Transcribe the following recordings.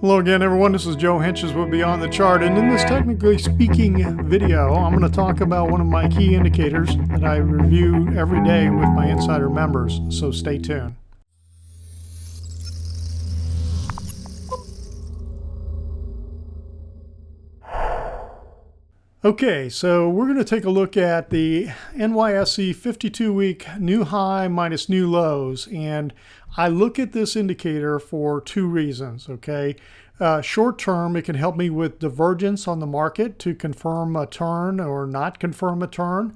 Hello again, everyone. This is Joe Hentges with Beyond the Chart, and in this technically speaking video, I'm going to talk about one of my key indicators that I review every day with my insider members, so stay tuned. Okay, so we're going to take a look at the NYSE 52-week new high minus new lows, and I look at this indicator for two reasons, okay? Short term, it can help me with divergence on the market to confirm a turn or not confirm a turn.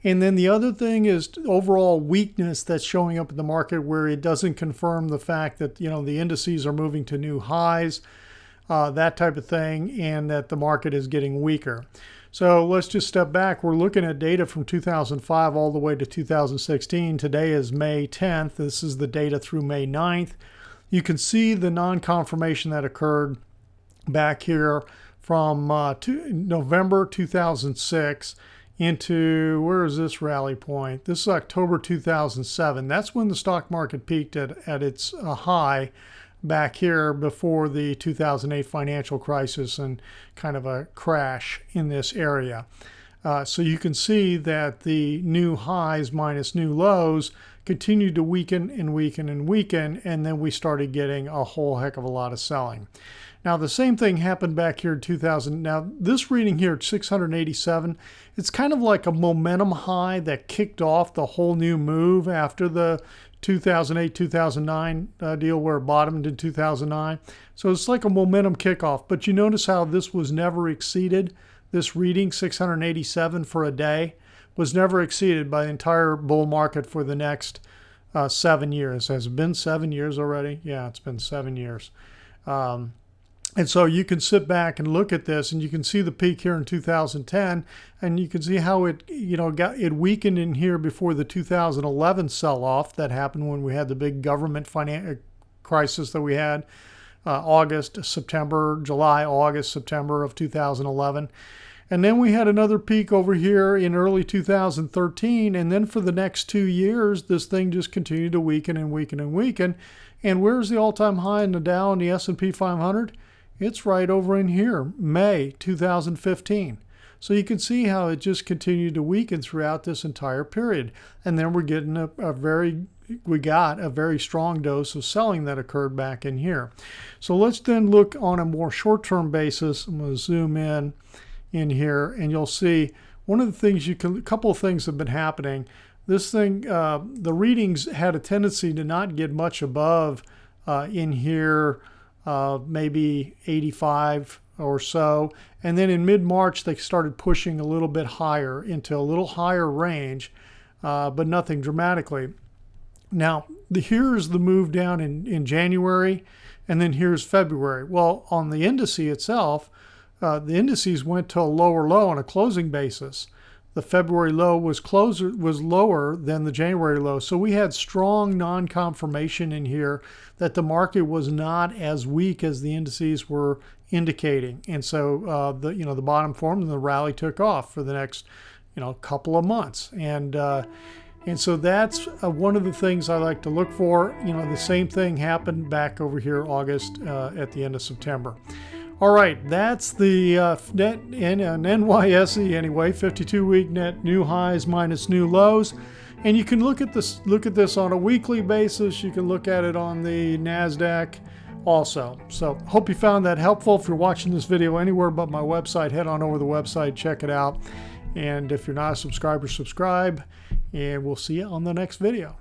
And then the other thing is overall weakness that's showing up in the market where it doesn't confirm the fact that, you know, the indices are moving to new highs, that type of thing, and that the market is getting weaker. So let's just step back. We're looking at data from 2005 all the way to 2016. Today is May 10th. This is the data through May 9th. You can see the non-confirmation that occurred back here from November 2006 into, where is this rally point? This is October 2007. That's when the stock market peaked at its high back here before the 2008 financial crisis and kind of a crash in this area. So you can see that the new highs minus new lows continued to weaken and weaken and weaken, and then we started getting a whole heck of a lot of selling. Now the same thing happened back here in 2000. Now this reading here at 687, it's kind of like a momentum high that kicked off the whole new move after the 2008-2009 deal where it bottomed in 2009. So it's like a momentum kickoff, but you notice how this was never exceeded. This reading, 687 for a day, was never exceeded by the entire bull market for the next 7 years. Has it been 7 years already? Yeah, it's been 7 years. And so you can sit back and look at this, and you can see the peak here in 2010, and you can see how it, it weakened in here before the 2011 sell-off that happened when we had the big government financial crisis that we had, August, September, July, August, September of 2011. And then we had another peak over here in early 2013, and then for the next 2 years, this thing just continued to weaken and weaken and weaken. And where's the all-time high in the Dow and the S&P 500? It's right over in here, May 2015. So you can see how it just continued to weaken throughout this entire period. And then we're getting we got a very strong dose of selling that occurred back in here. So let's then look on a more short-term basis. I'm going to zoom in here, and you'll see one of the things a couple of things have been happening. This thing, the readings had a tendency to not get much above in here, maybe 85 or so. And then in mid-March, they started pushing a little bit higher into a little higher range, but nothing dramatically. Now, here's the move down in January, and then here's February. Well, on the indice itself, the indices went to a lower low on a closing basis. The February low was lower than the January low. So we had strong non-confirmation in here that the market was not as weak as the indices were indicating. And so the bottom formed and the rally took off for the next couple of months. And so that's one of the things I like to look for. The same thing happened back over here August at the end of September. All right, that's the net NYSE anyway, 52-week net new highs minus new lows, and you can look at this on a weekly basis. You can look at it on the NASDAQ also. So hope you found that helpful. If you're watching this video anywhere but my website, head on over to the website, check it out, and if you're not a subscriber, subscribe, and we'll see you on the next video.